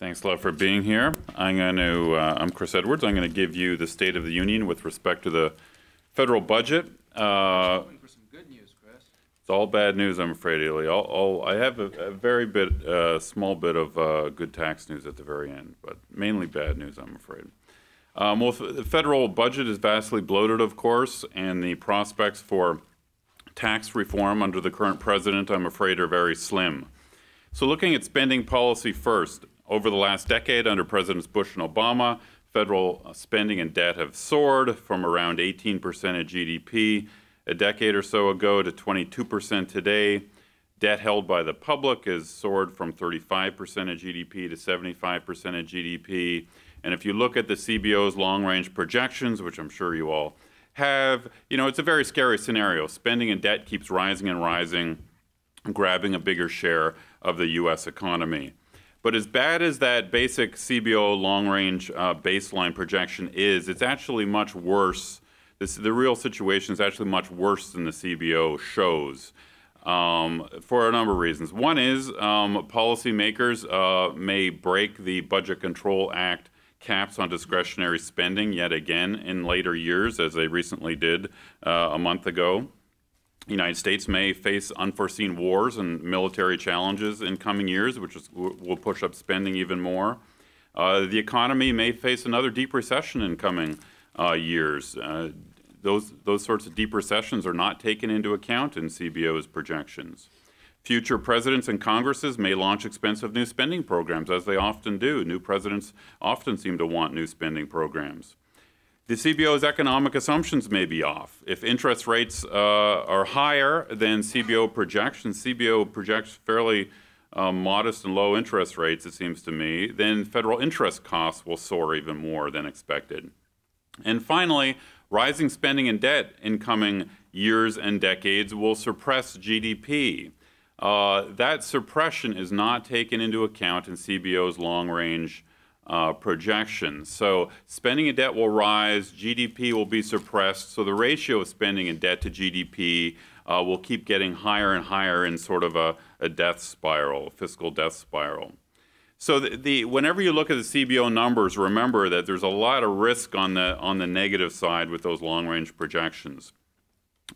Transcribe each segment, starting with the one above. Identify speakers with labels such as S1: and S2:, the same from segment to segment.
S1: Thanks a lot for being here. I'm Chris Edwards. I'm going to give you the State of the Union with respect to the federal budget.
S2: Hoping for some good news, Chris.
S1: It's all bad news, I'm afraid, Ilya. I have a very small bit of good tax news at the very end, but mainly bad news, I'm afraid. Well, the federal budget is vastly bloated, of course, and the prospects for tax reform under the current president, I'm afraid, are very slim. So looking at spending policy first, over the last decade under Presidents Bush and Obama, federal spending and debt have soared from around 18% of GDP a decade or so ago to 22% today. Debt held by the public has soared from 35% of GDP to 75% of GDP. And if you look at the CBO's long-range projections, which I'm sure you all have, it's a very scary scenario. Spending and debt keeps rising and rising, grabbing a bigger share of the U.S. economy. But as bad as that basic CBO long-range baseline projection is, it's actually much worse. The real situation is actually much worse than the CBO shows for a number of reasons. One is policymakers may break the Budget Control Act caps on discretionary spending yet again in later years, as they recently did a month ago. The United States may face unforeseen wars and military challenges in coming years, which will push up spending even more. The economy may face another deep recession in coming years. Those sorts of deep recessions are not taken into account in CBO's projections. Future presidents and Congresses may launch expensive new spending programs, as they often do. New presidents often seem to want new spending programs. The CBO's economic assumptions may be off. If interest rates are higher than CBO projections, CBO projects fairly modest and low interest rates, it seems to me, then federal interest costs will soar even more than expected. And finally, rising spending and debt in coming years and decades will suppress GDP. That suppression is not taken into account in CBO's long-range projections. So spending and debt will rise, GDP will be suppressed, so the ratio of spending and debt to GDP will keep getting higher and higher in sort of a death spiral, a fiscal death spiral. So whenever you look at the CBO numbers, remember that there's a lot of risk on the negative side with those long-range projections.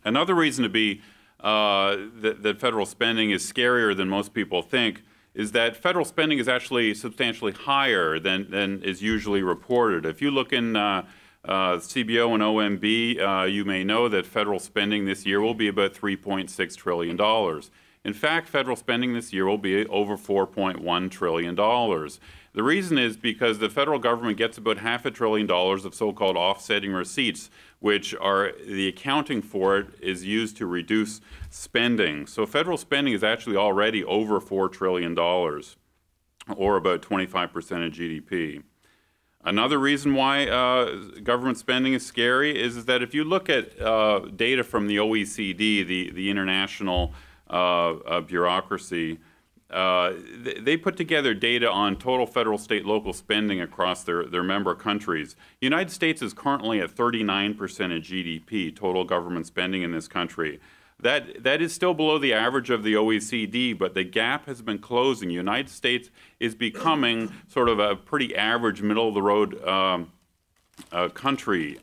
S1: Another reason to be that federal spending is scarier than most people think is that federal spending is actually substantially higher than is usually reported. If you look in CBO and OMB, you may know that federal spending this year will be about $3.6 trillion. In fact, federal spending this year will be over $4.1 trillion. The reason is because the federal government gets about $500 billion of so-called offsetting receipts, which are the accounting for it is used to reduce spending. So federal spending is actually already over $4 trillion, or about 25% of GDP. Another reason why government spending is scary is that if you look at data from the OECD, the international bureaucracy, they put together data on total federal, state, local spending across their member countries. The United States is currently at 39% of GDP, total government spending in this country. That is still below the average of the OECD, but the gap has been closing. The United States is becoming sort of a pretty average, middle-of-the-road country.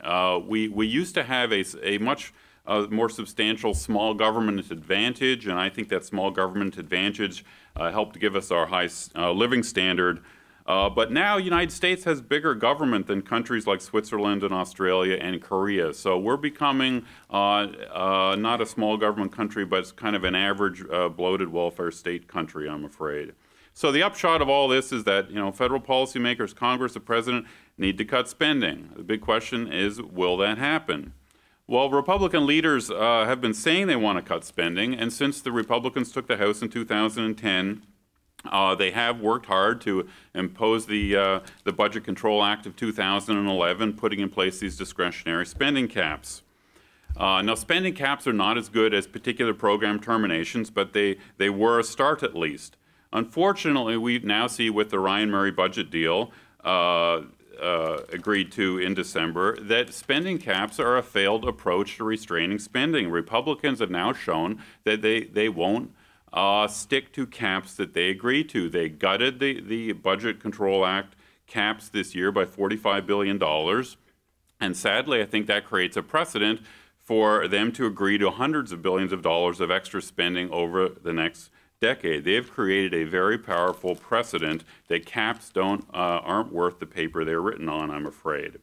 S1: We used to have a much more substantial small government advantage, and I think that small government advantage helped give us our high living standard. But now the United States has bigger government than countries like Switzerland and Australia and Korea. So we're becoming not a small government country, but it's kind of an average bloated welfare state country, I'm afraid. So the upshot of all this is that federal policymakers, Congress, the president need to cut spending. The big question is, will that happen? Well, Republican leaders have been saying they want to cut spending, and since the Republicans took the House in 2010, they have worked hard to impose the Budget Control Act of 2011, putting in place these discretionary spending caps. Now, spending caps are not as good as particular program terminations, but they were a start at least. Unfortunately, we now see with the Ryan Murray budget deal agreed to in December that spending caps are a failed approach to restraining spending. Republicans have now shown that they won't stick to caps that they agreed to. They gutted the Budget Control Act caps this year by $45 billion. And sadly, I think that creates a precedent for them to agree to hundreds of billions of dollars of extra spending over the next decade. They've created a very powerful precedent that caps aren't worth the paper they're written on, I'm afraid.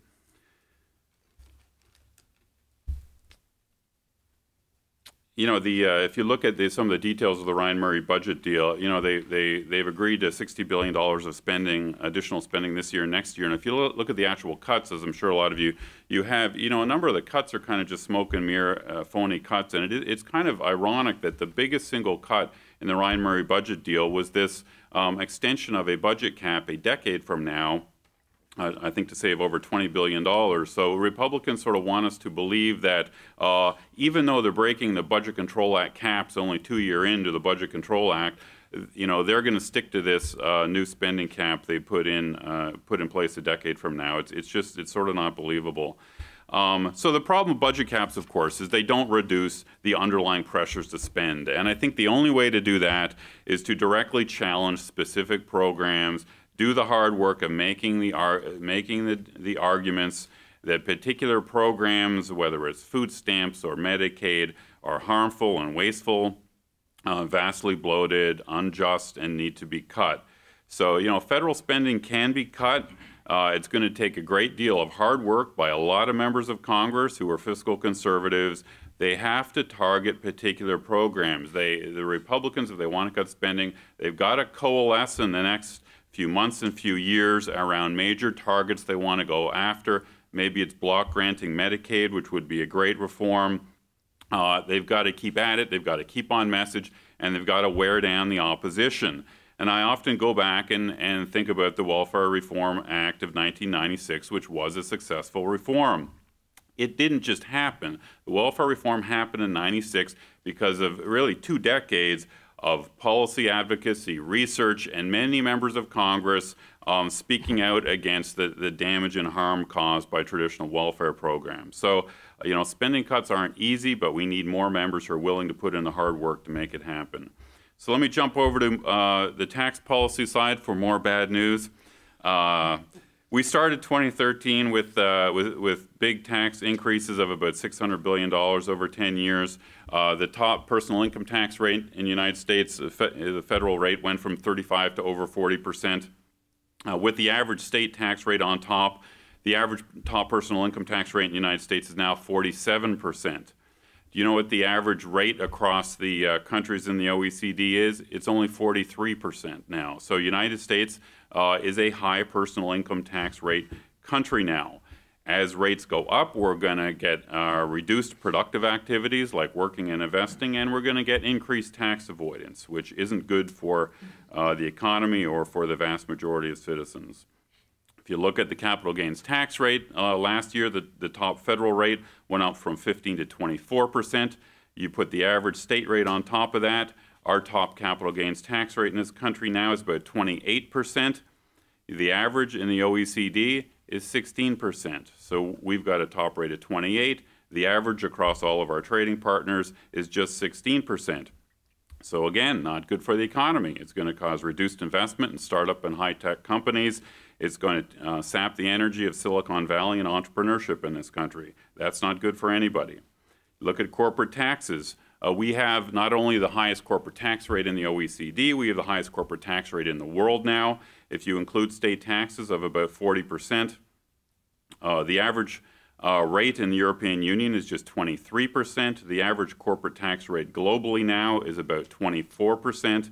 S1: You know, if you look at some of the details of the Ryan Murray budget deal, you know, they've agreed to $60 billion of spending, additional spending this year and next year. And if you look at the actual cuts, as I'm sure a lot of you have, you know, a number of the cuts are kind of just smoke and mirror, phony cuts. And it's kind of ironic that the biggest single cut in the Ryan Murray budget deal was this extension of a budget cap a decade from now, I think to save over $20 billion. So Republicans sort of want us to believe that even though they're breaking the Budget Control Act caps only 2 years into the Budget Control Act, you know, they're going to stick to this new spending cap they put in place a decade from now. It's sort of not believable. So the problem with budget caps, of course, is they don't reduce the underlying pressures to spend. And I think the only way to do that is to directly challenge specific programs, do the hard work of making the arguments that particular programs, whether it's food stamps or Medicaid, are harmful and wasteful, vastly bloated, unjust, and need to be cut. So, you know, federal spending can be cut. It's going to take a great deal of hard work by a lot of members of Congress who are fiscal conservatives. They have to target particular programs. The Republicans, if they want to cut spending, they've got to coalesce in the next few months and few years around major targets they want to go after. Maybe it's block granting Medicaid, which would be a great reform. They've got to keep at it, they've got to keep on message, and they've got to wear down the opposition. And I often go back and think about the Welfare Reform Act of 1996, which was a successful reform. It didn't just happen. The welfare reform happened in 96 because of really 2 decades of policy advocacy, research, and many members of Congress speaking out against the damage and harm caused by traditional welfare programs. So, you know, spending cuts aren't easy, but we need more members who are willing to put in the hard work to make it happen. So let me jump over to the tax policy side for more bad news. We started 2013 with big tax increases of about $600 billion over 10 years. The top personal income tax rate in the United States, the federal rate, went from 35 to over 40%. With the average state tax rate on top, the average top personal income tax rate in the United States is now 47%. Do you know what the average rate across the countries in the OECD is? It's only 43% now. So United States is a high personal income tax rate country now. As rates go up, we're going to get reduced productive activities like working and investing, and we're going to get increased tax avoidance, which isn't good for the economy or for the vast majority of citizens. If you look at the capital gains tax rate, last year the top federal rate went up from 15 to 24%. You put the average state rate on top of that. Our top capital gains tax rate in this country now is about 28%. The average in the OECD is 16%. So we've got a top rate of 28. The average across all of our trading partners is just 16%. So again, not good for the economy. It's going to cause reduced investment in startup and high-tech companies. It's going to sap the energy of Silicon Valley and entrepreneurship in this country. That's not good for anybody. Look at corporate taxes. We have not only the highest corporate tax rate in the OECD, we have the highest corporate tax rate in the world now. If you include state taxes of about 40%, the average rate in the European Union is just 23%. The average corporate tax rate globally now is about 24%.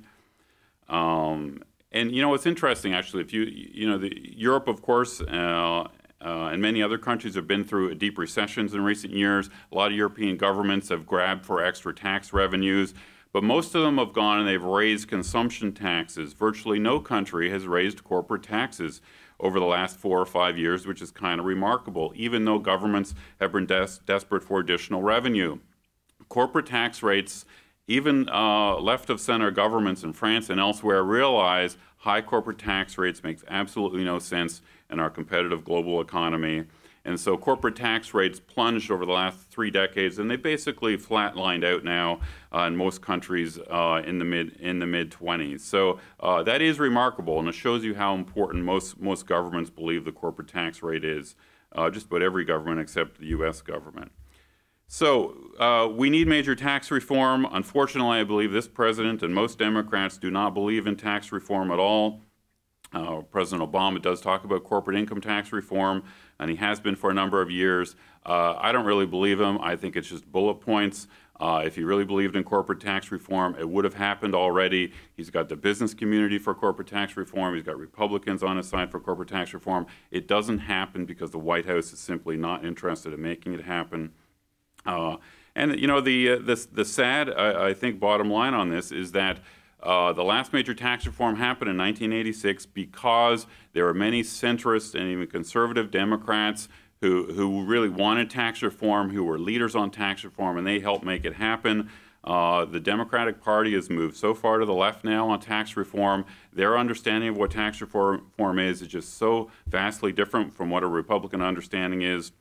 S1: And you know, it's interesting actually, if Europe, of course, and many other countries have been through deep recessions in recent years. A lot of European governments have grabbed for extra tax revenues, but most of them have gone and they've raised consumption taxes. Virtually no country has raised corporate taxes over the last 4 or 5 years, which is kind of remarkable, even though governments have been desperate for additional revenue. Corporate tax rates, even left-of-center governments in France and elsewhere, realize high corporate tax rates makes absolutely no sense in our competitive global economy. And so corporate tax rates plunged over the last 3 decades, and they basically flatlined out now in most countries in the mid-20s. So that is remarkable, and it shows you how important most governments believe the corporate tax rate is. Just about every government except the U.S. government. So we need major tax reform. Unfortunately, I believe this president and most Democrats do not believe in tax reform at all. President Obama does talk about corporate income tax reform, and he has been for a number of years. I don't really believe him. I think it's just bullet points. If he really believed in corporate tax reform, it would have happened already. He's got the business community for corporate tax reform. He's got Republicans on his side for corporate tax reform. It doesn't happen because the White House is simply not interested in making it happen. And you know, the sad, I think, bottom line on this is that the last major tax reform happened in 1986 because there were many centrist and even conservative Democrats who really wanted tax reform, who were leaders on tax reform, and they helped make it happen. The Democratic Party has moved so far to the left now on tax reform. Their understanding of what tax reform is just so vastly different from what a Republican understanding is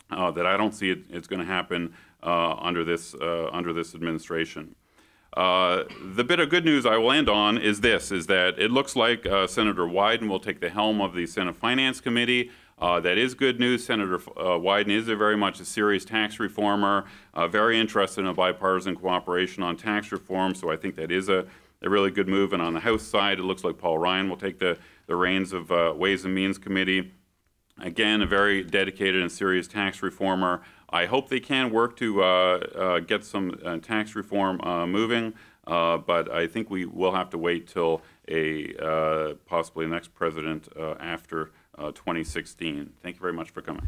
S1: that I don't see it's going to happen under this administration. The bit of good news I will end on is this, is that it looks like Senator Wyden will take the helm of the Senate Finance Committee. That is good news. Senator Wyden is very much a serious tax reformer, very interested in a bipartisan cooperation on tax reform, so I think that is a really good move. And on the House side, it looks like Paul Ryan will take the reins of Ways and Means Committee. Again, a very dedicated and serious tax reformer. I hope they can work to get some tax reform moving, but I think we will have to wait till possibly the next president after 2016. Thank you very much for coming.